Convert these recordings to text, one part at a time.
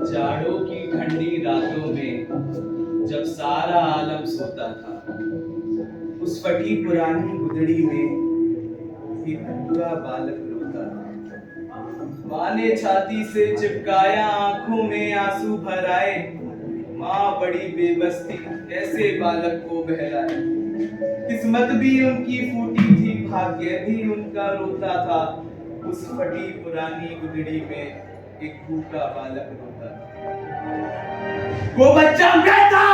जाड़ों की ठंडी रातों में जब सारा आलम सोता था, उस फटी पुरानी गुदड़ी में एक भूखा बालक रोता था। माँ ने छाती से चिपकाया, आंखों में आंसू भर आए। माँ बड़ी बेबस थी, कैसे बालक को बहलाए। किस्मत भी उनकी फूटी थी, भाग्य भी उनका रोता था। उस फटी पुरानी गुदड़ी में एक भूखा बालक रोता था। वो बच्चा मैं था।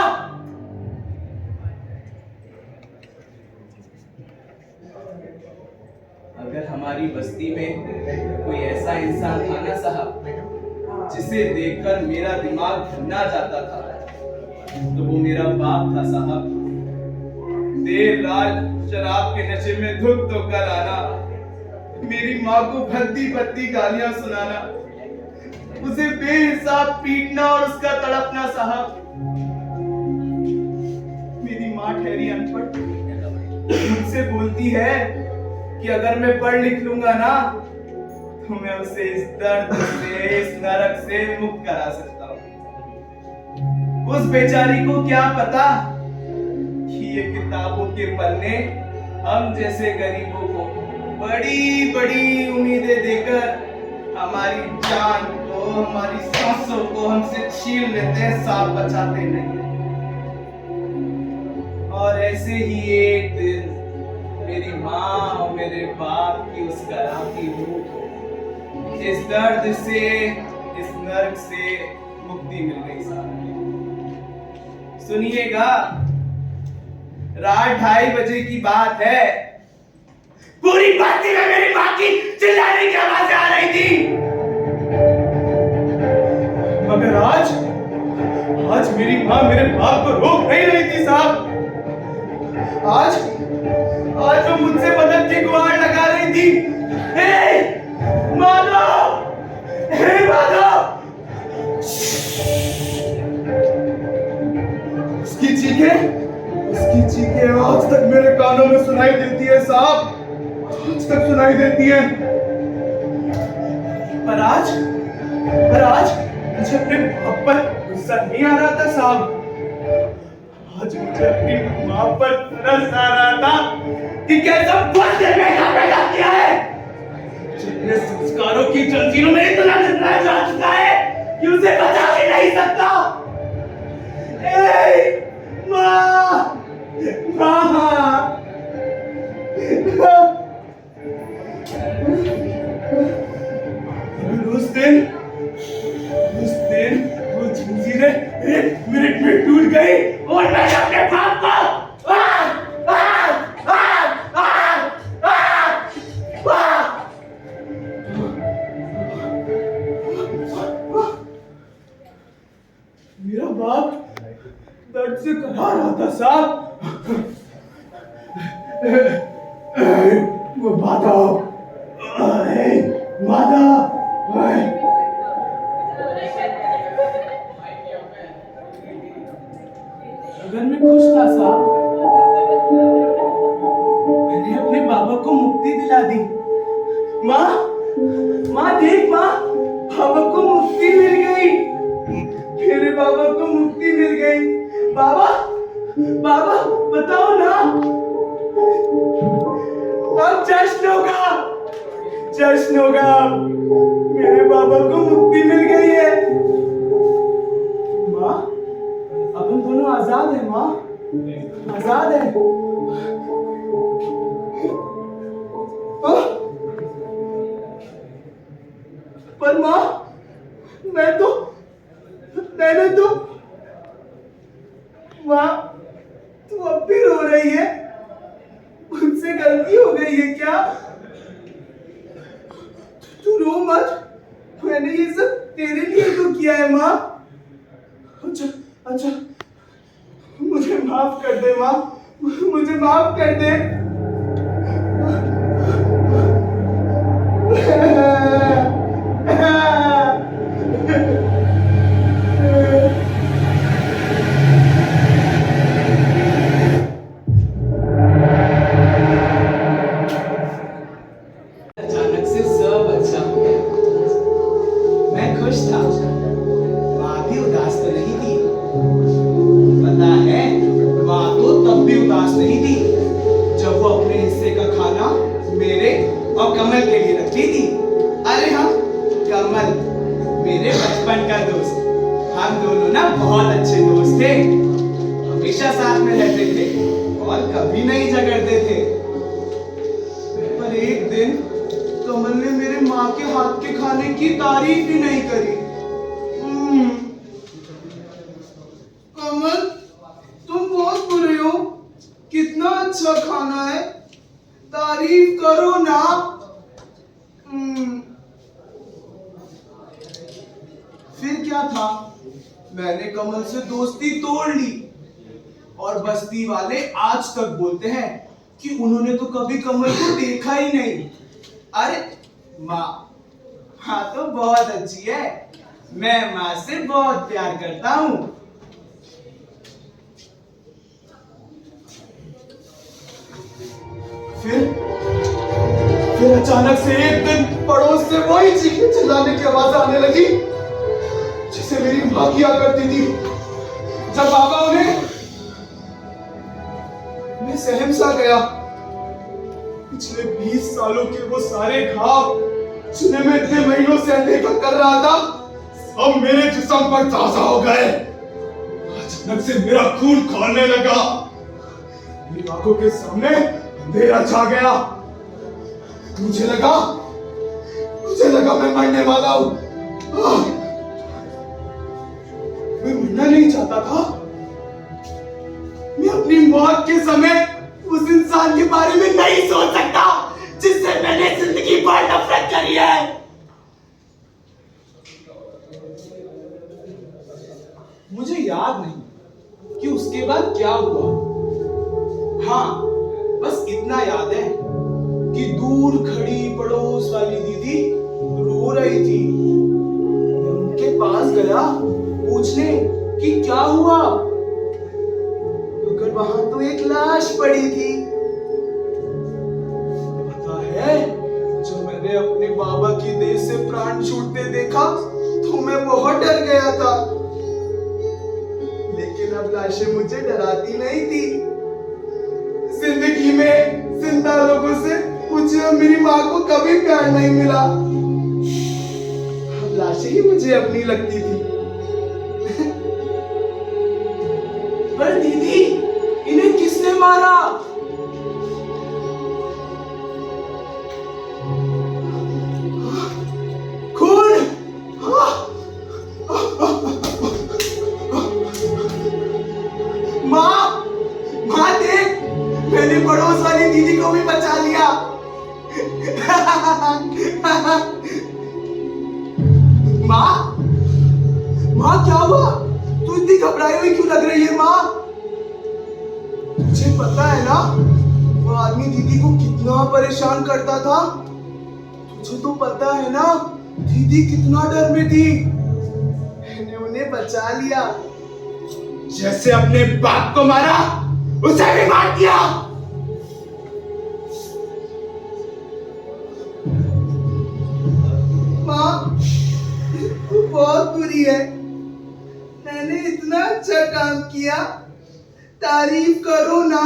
अगर हमारी बस्ती में कोई ऐसा इंसान था ना साहब, जिसे देखकर मेरा दिमाग भुना जाता था, तो वो मेरा बाप था साहब। देर रात शराब के नशे में धुत होकर आना, मेरी माँ को भद्दी भद्दी गालियां सुनाना, उसे बेहिसाब पीटना और उसका तड़पना साहब। मेरी माँ ठहरी अनपढ़, मुझसे बोलती है कि अगर मैं पढ़ लिख लूंगा ना, तो मैं उसे इस दर्द से, इस नरक से मुक्त करा सकता हूँ। उस बेचारी को क्या पता कि ये किताबों के पन्ने हम जैसे गरीबों को बड़ी बड़ी उम्मीदें देकर हमारी जान को, हमारी सांसों को हमसे छीन लेते हैं, सांप बचाते नहीं। और ऐसे ही एक दिन मेरी माँ और मेरे बाप की उस कराहती रूह इस दर्द से, इस नर्क से मुक्ति मिल गई साहब। सुनिएगा, रात 2:30 बजे की बात है। पूरी बस्ती में मेरी माँ की चिल्लाने की आवाजें आ रही थी। मगर आज मेरी माँ मेरे बाप को रोक नहीं रही थी साहब। आज वो मुझसे मदद की गुहार लगा रही थी। हे माधव, हे माधव। उसकी चीखें आज तक मेरे कानों में सुनाई देती है साहब, आज तक सुनाई देती है। पर आज मुझे अपने बाप पर गुस्सा नहीं आ रहा था साहब। आज मुझे अपनी माँ पर तरस आ रहा था कि कैसा बंदे बेटा किया है, जिसने संस्कारों की जंजीरों में इतना निर्णय जा चुका है कि उसे बचा भी नहीं सकता। उस दिन वो जंजीरें 1 मिनट में टूट गई और मैंने अपने बाप को मेरा बाप दर्द से करा रहा था साहब। वो माधव, अगर मैं खुश था साहब, मैंने अपने बाबा को मुक्ति दिला दी। माँ देख माँ, बाबा को मुक्ति मिल गई। मेरे बाबा को मुक्ति मिल गई। बाबा बताओ ना, अब जश्न होगा। मेरे बाबा को मुक्ति मिल गई है। माँ, अब हम दोनों आजाद हैं माँ, आजाद हैं। पर माँ, मैंने तो माँ, तू अब भी रो रही है। मुझसे गलती हो गई है क्या? तू रो मत, मैंने ये सब तेरे लिए तो किया है माँ। अच्छा, मुझे माफ कर दे माँ, मुझे माफ कर दे। अचानक से सब अच्छा हो गया। मैं खुश था। कमल, मेरे बचपन का दोस्त। हम दोनों ना बहुत अच्छे दोस्त थे, हमेशा साथ में रहते थे और कभी नहीं झगड़ते थे। पर एक दिन कमल ने मेरे माँ के हाथ के खाने की तारीफ ही नहीं करी। कमल, तुम बहुत बुरे हो, कितना अच्छा खाना है, तारीफ करो ना। फिर क्या था, मैंने कमल से दोस्ती तोड़ ली और बस्ती वाले आज तक बोलते हैं कि उन्होंने तो कभी कमल को देखा ही नहीं। अरे माँ, हाँ तो बहुत अच्छी है, मैं माँ से बहुत प्यार करता हूँ। फिर अचानक से एक दिन पड़ोस से वही चीखने चिल्लाने की आवाज आने लगी जिसे मेरी माँ किया करती थी जब बाबा उन्हें। मैं सहम सा गया। पिछले 20 सालों के वो सारे घाव जिन्हें मैं इतने महीनों से अनदेखा कर रहा था, सब मेरे जिस्म पर ताजा हो गए। अचानक से मेरा खून खौलने लगा, मेरी आंखों के सामने अंधेरा छा गया। मुझे लगा मैं मरने वाला हूं। मैं मरना नहीं चाहता था। मैं अपनी मौत के समय उस इंसान के बारे में नहीं सोच सकता जिससे मैंने जिंदगी भर नफरत करी है। मुझे याद नहीं कि उसके बाद क्या हुआ। हाँ, बस इतना याद है कि दूर खड़ी पड़ोस वाली दीदी रो रही थी। मैं उनके पास गया पूछने कि क्या हुआ, मगर वहां तो एक लाश पड़ी थी। पता है, जब मैंने अपने बाबा की देह से प्राण छूटते देखा तो मैं बहुत डर गया था। लेकिन अब लाशें मुझे डराती नहीं थी। जिंदगी में जिंदा लोगों से मुझे मेरी माँ को कभी प्यार नहीं मिला। अब लाशें ही मुझे अपनी लगती थी। पर दीदी, इन्हें किसने मारा? खून! माँ, माँ देख, मैंने पड़ोस वाली दीदी को भी बचा लिया। माँ, माँ क्या हुआ? तू इतनी घबराई हुई क्यों लग रही है माँ? तुझे पता है ना, वो आदमी दीदी को कितना परेशान करता था। तुझे तो पता है ना, दीदी कितना डर में थी। मैंने उन्हें बचा लिया। जैसे अपने बाप को मारा, उसे भी मार दिया। माँ, तू बहुत बुरी है। मैंने इतना अच्छा काम किया, तारीफ करो ना।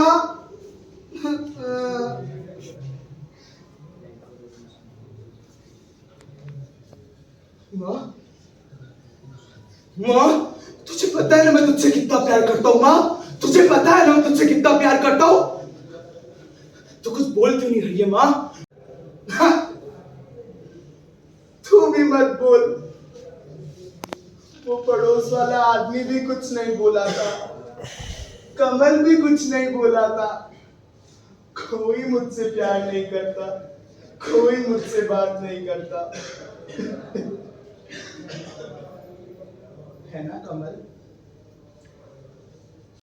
माँ, माँ, तुझे पता है ना मैं तुझसे कितना प्यार करता हूँ। माँ, तुझे पता है ना मैं तुझसे कितना प्यार करता हूँ। तू कुछ बोल क्यों नहीं रही है माँ? तू भी मत बोल। वो पड़ोस वाला आदमी भी कुछ नहीं बोला था, कमल भी कुछ नहीं बोला था। कोई मुझसे प्यार नहीं करता, कोई मुझसे बात नहीं करता। है ना कमल?